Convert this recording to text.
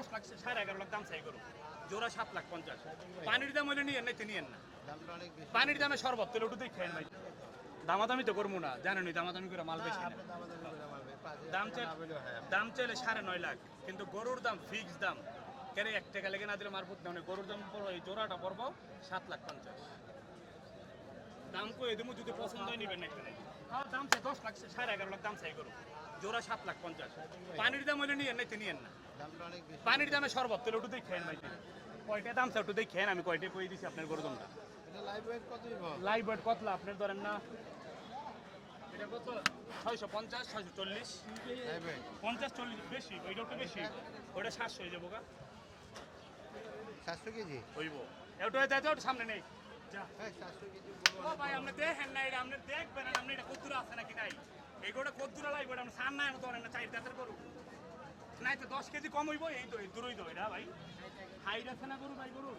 10 লাখ 11.5 লাখ দাম চাই করো জোড়া 7,50,000 পানির দাম হইলে নিয়েন নাই নিয়েন না পানির দামে শরবত তেল ওটুতেই খেয়েন ভাই দামাদামি তো করবো না জানেন দামাদামি করে মাল বেশি না দাম চাইলে 9.5 লাখ কিন্তু গরুর দাম ফিক্স দাম কেন 1 টাকা লেগে না দিলে মারপুত না গরুর দাম পড়বো এই জোড়াটা পড়বো 7,50,000 দাম কই দেবো যদি পছন্দ হয় নিবেন একটা দাম চাই 10 লাখ 11.5 লাখ দাম চাই করো জোড়া 7,50,000 পানির দাম হইলে নিয়েন নাই নিয়েন না পানির দামে শরবত তেল ওটুতেই খেয়েন ভাই কয়টা দাম চাই ওটুতেই খেয়েন আমি কয়টা কই দিছি আপনার গরুর দামটা লাইভ ওয়েট কতলা আপনার ধরেন না এটা কত 650 640 50 40 বেশি ওইটা একটু বেশি ওটা 700 হয়ে যাবো গা 700 কেজি হইব এটা যাইতে ওটা সামনে নেই যা 700 কেজি ও ভাই আপনি দেখেন না এটা আপনি দেখবেন আপনি এটা কদ্দুর আছে নাকি নাই এইগুলো কদ্দুর লাইব এটা আপনি সামনে আনো ধরেন না 4 দাঁতের গরু নাই তো 10 কেজি কম হইব এই তো দূরই তো এটা ভাই হাইট আছে না গরু ভাই গরু